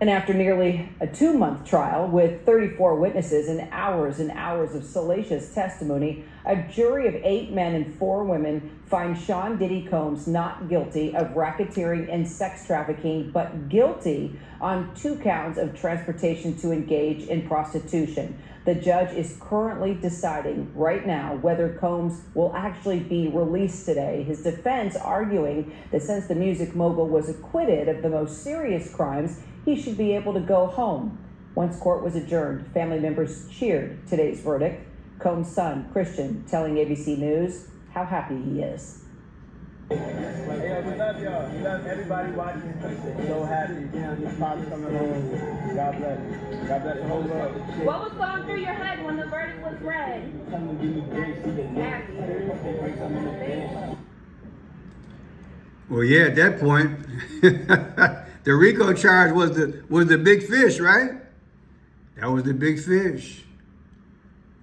And after nearly a 2-month trial with 34 witnesses and hours of salacious testimony, a jury of 8 men and 4 women fined Sean Diddy Combs not guilty of racketeering and sex trafficking, but guilty on 2 counts of transportation to engage in prostitution. The judge is currently deciding right now whether Combs will actually be released today. His defense arguing that since the music mogul was acquitted of the most serious crimes, he should be able to go home. Once court was adjourned, family members cheered today's verdict. Combs' son, Christian, telling ABC News how happy he is. Hey, we love y'all. We love everybody watching. So happy. His father coming home. God bless. God bless the whole world. What was going through your head when the verdict was read? Well, yeah, at that point, the RICO charge was the big fish, right? That was the big fish.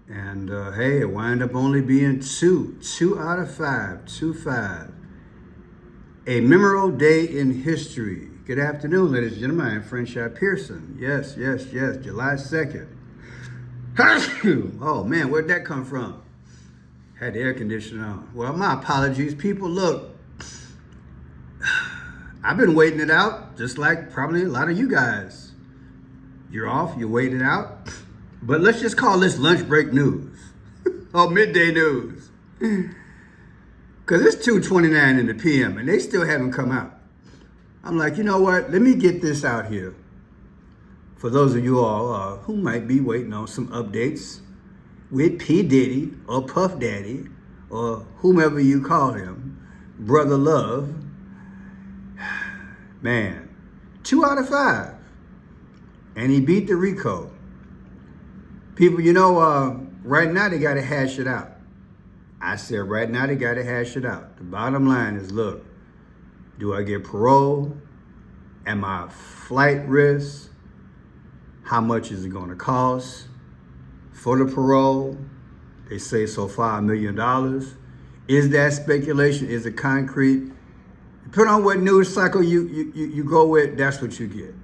And hey, it wound up only being 2 out of 5, 2-5. A memorable day in history. Good afternoon, ladies and gentlemen. I am Franchise Pearson. Yes, July 2nd. Oh man, where'd that come from? Had the air conditioner on. Well, my apologies, people. Look, I've been waiting it out, just like probably a lot of you guys. You're off, you're waiting it out. But let's just call this lunch break news or midday news. Because it's 2:29 in the PM and they still haven't come out. I'm like, you know what? Let me get this out here. For those of you all who might be waiting on some updates with P.Diddy or Puff Daddy or whomever you call him, Brother Love. Man, 2 out of 5. And he beat the RICO. People, you know, right now they got to hash it out. I said right now they got to hash it out. The bottom line is, look, do I get parole? Am I flight risk? How much is it going to cost for the parole? They say so far $1 million. Is that speculation? Is it concrete? Depending on what news cycle you go with, that's what you get.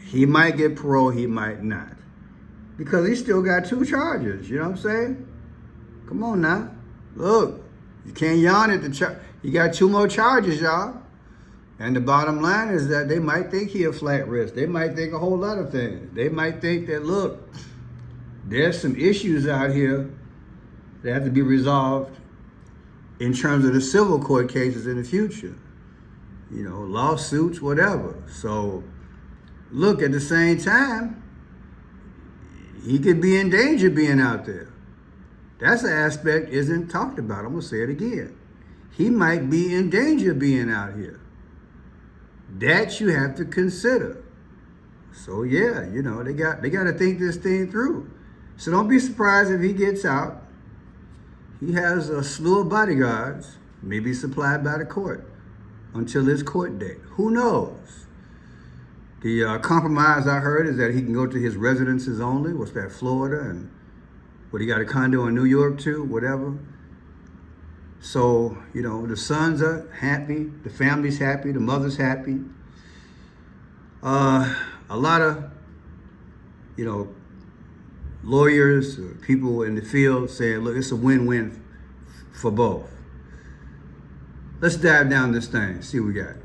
He might get parole, he might not. Because he still got 2 charges, you know what I'm saying? Come on now. Look, you can't yawn at the charge. You got 2 more charges, y'all. And the bottom line is that they might think he a flat risk. They might think a whole lot of things. They might think that, look, there's some issues out here that have to be resolved in terms of the civil court cases in the future. You know, lawsuits, whatever. So, look, at the same time, he could be in danger being out there. That's an aspect isn't talked about. I'm gonna say it again. He might be in danger being out here. That you have to consider. So yeah, you know, they got to think this thing through. So don't be surprised if he gets out. He has a slew of bodyguards, maybe supplied by the court, until his court date. Who knows? The compromise I heard is that he can go to his residences only. What's that, Florida? And what, he got a condo in New York too, whatever. So, you know, the sons are happy, the family's happy, the mother's happy. A lot of, you know, lawyers, people in the field saying, look, it's a win-win for both. Let's dive down this thing, see what we got.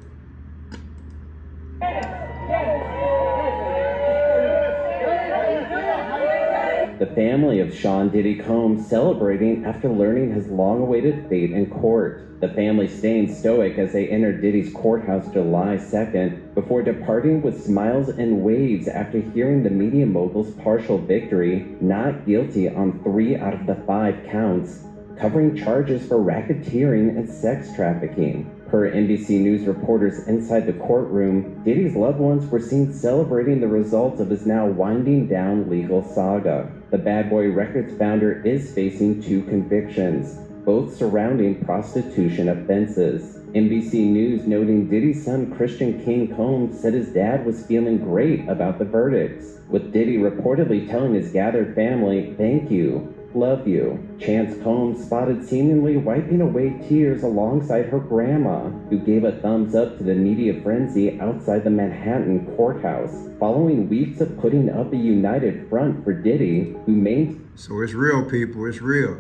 The family of Sean Diddy Combs celebrating after learning his long-awaited fate in court. The family staying stoic as they entered Diddy's courthouse July 2nd before departing with smiles and waves after hearing the media mogul's partial victory, not guilty on 3 out of the 5 counts, covering charges for racketeering and sex trafficking. Per NBC News reporters inside the courtroom, Diddy's loved ones were seen celebrating the results of his now winding down legal saga. The Bad Boy Records founder is facing 2 convictions, both surrounding prostitution offenses. NBC News noting Diddy's son Christian King Combs said his dad was feeling great about the verdicts, with Diddy reportedly telling his gathered family, "Thank you." Love you. Chance Combs spotted seemingly wiping away tears alongside her grandma, who gave a thumbs up to the media frenzy outside the Manhattan courthouse, following weeks of putting up a united front for Diddy, who maintained. So it's real, people, it's real.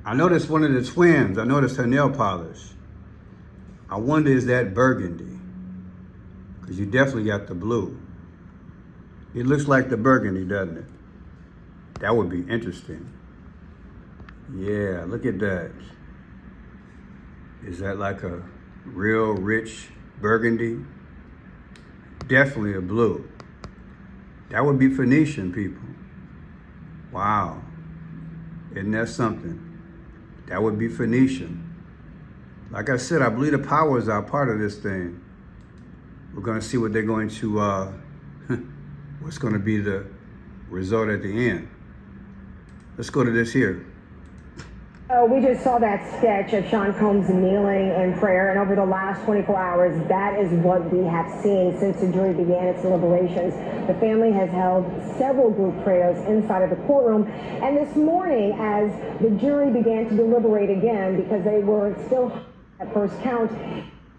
I noticed one of the twins, I noticed her nail polish. I wonder, is that burgundy? Because you definitely got the blue. It looks like the burgundy, doesn't it? That would be interesting. Yeah, look at that. Is that like a real rich burgundy? Definitely a blue. That would be Phoenician, people. Wow. Isn't that something? That would be Phoenician. Like I said, I believe the powers are part of this thing. We're going to see what they're going to, what's going to be the result at the end. Let's go to this here. Oh, we just saw that sketch of Sean Combs kneeling in prayer, and over the last 24 hours, that is what we have seen since the jury began its deliberations. The family has held several group prayers inside of the courtroom, and this morning, as the jury began to deliberate again, because they were still at first count,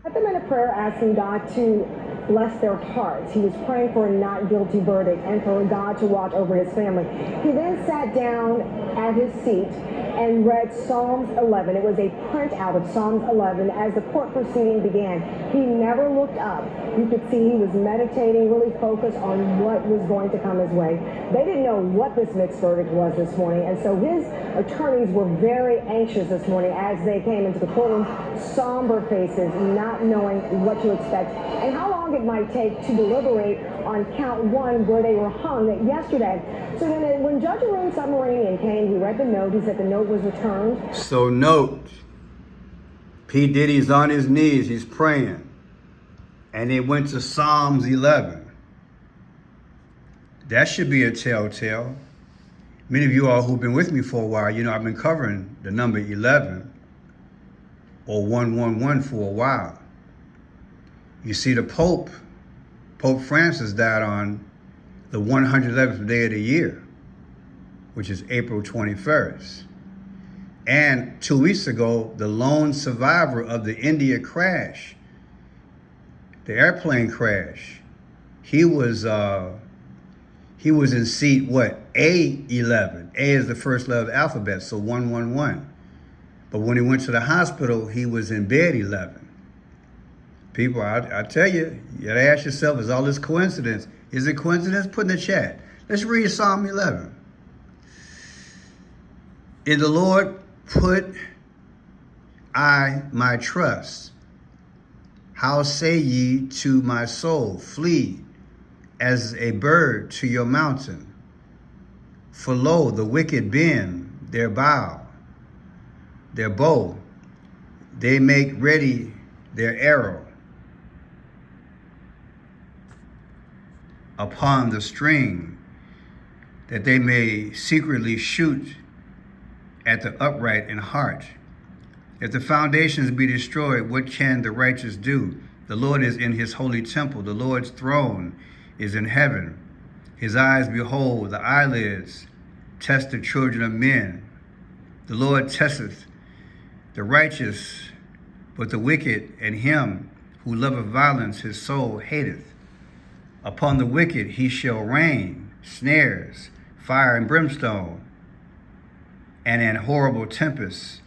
put them in a prayer asking God to bless their hearts. He was praying for a not guilty verdict and for God to watch over his family. He then sat down at his seat and read Psalms 11. It was a printout of Psalms 11 as the court proceeding began. He never looked up. You could see he was meditating, really focused on what was going to come his way. They didn't know what this mixed verdict was this morning, and so his attorneys were very anxious this morning as they came into the courtroom, somber faces, not knowing what to expect and how long it might take to deliberate on count one where they were hung yesterday. So when Judge Arun Submarinian came, he read the note. He said the note was returned. So note, P. Diddy's on his knees, he's praying. And it went to Psalms 11. That should be a telltale. Many of you all who've been with me for a while, you know I've been covering the number 11 or 111 for a while. You see, the Pope Francis died on the 111th day of the year, which is April 21st. And 2 weeks ago, the lone survivor of the India crash, the airplane crash, he was in seat, what, A11. A is the first letter of the alphabet, so 111. But when he went to the hospital, he was in bed 11. People, I tell you, you gotta ask yourself, is all this coincidence? Is it coincidence? Put in the chat. Let's read Psalm 11. In the Lord put I my trust. How say ye to my soul, flee as a bird to your mountain? For lo, the wicked bend their bow, their bow. They make ready their arrow. Upon the string, that they may secretly shoot at the upright in heart. If the foundations be destroyed, what can the righteous do? The Lord is in his holy temple. The Lord's throne is in heaven. His eyes behold, the eyelids test the children of men. The Lord testeth the righteous, but the wicked and him who loveth violence his soul hateth. Upon the wicked he shall rain snares, fire and brimstone, and an horrible tempest.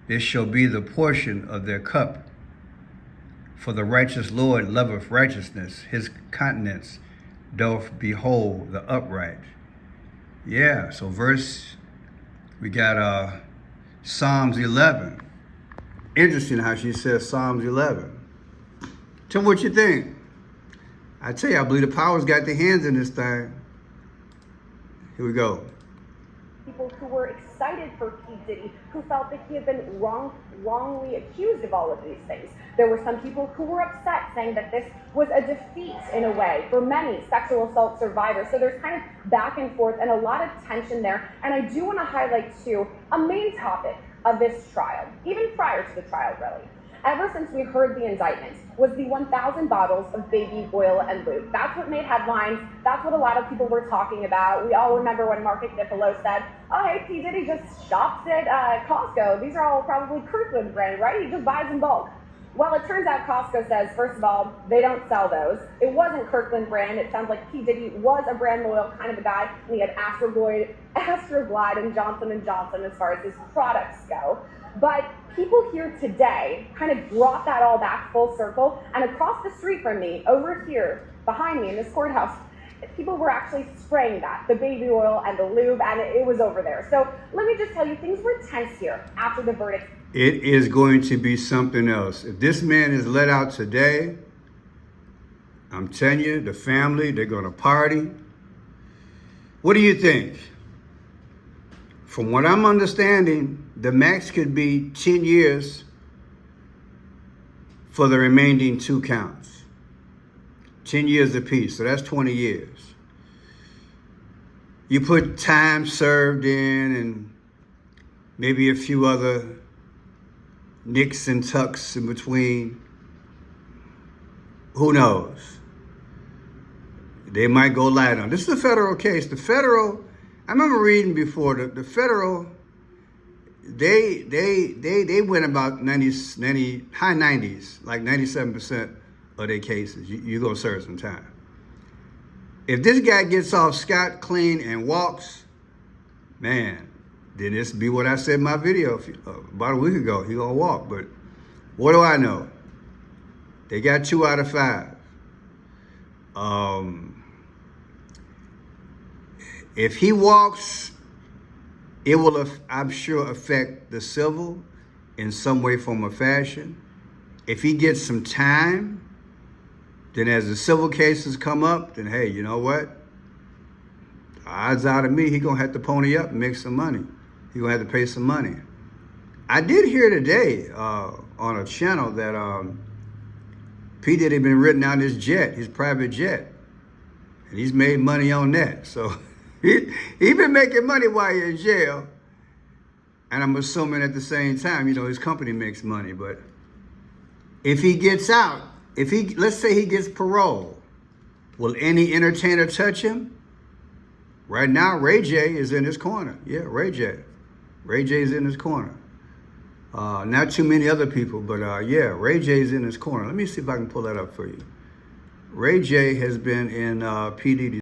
This shall be the portion of their cup. For the righteous Lord loveth righteousness. His countenance doth behold the upright. Yeah, so we got Psalms 11. Interesting how she says Psalms 11. Tell me what you think. I tell you, I believe the powers got their hands in this thing. Here we go. People who were excited for P.Diddy, who felt that he had been wrongly accused of all of these things. There were some people who were upset, saying that this was a defeat in a way for many sexual assault survivors. So there's kind of back and forth and a lot of tension there. And I do want to highlight too a main topic of this trial, even prior to the trial really. ever since we heard the indictment, was the 1,000 bottles of baby oil and lube. That's what made headlines. That's what a lot of people were talking about. We all remember when Mark Nicolo said, oh, hey, P. Diddy just shops at Costco. These are all probably Kirkland brand, right? He just buys in bulk. Well, it turns out Costco says, first of all, they don't sell those. It wasn't Kirkland brand. It sounds like P. Diddy was a brand loyal kind of a guy, and he had Astroglide and Johnson & Johnson as far as his products go. But people here today kind of brought that all back full circle, and across the street from me, over here, behind me in this courthouse, people were actually spraying that, the baby oil and the lube, and it was over there. So let me just tell you, things were tense here after the verdict. It is going to be something else. If this man is let out today, I'm telling you, the family, they're going to party. What do you think? From what I'm understanding, the max could be 10 years for the remaining 2 counts. 10 years apiece, so that's 20 years. You put time served in and maybe a few other nicks and tucks in between. Who knows? They might go light on. This is a federal case. The federal, I remember reading before, the federal, they went about high 90s, like 97% of their cases. You're going to serve some time. If this guy gets off scot clean and walks, man, then this be what I said in my video about a week ago. He gonna walk, but what do I know? They got 2 out of 5. If he walks, it will, I'm sure, affect the civil in some way, form, or fashion. If he gets some time, then as the civil cases come up, then hey, you know what? The odds out of me, he gonna have to pony up and make some money. He gonna have to pay some money. I did hear today on a channel that P. Diddy been written out his jet, his private jet, and he's made money on that. So he been making money while you're in jail, and I'm assuming at the same time, you know, his company makes money. But if he gets out, let's say he gets parole, will any entertainer touch him? Right now, Ray J is in his corner. Yeah, Ray J. Ray J's in his corner. Not too many other people, but yeah, Ray J's in his corner. Let me see if I can pull that up for you. Ray J has been in P. Diddy.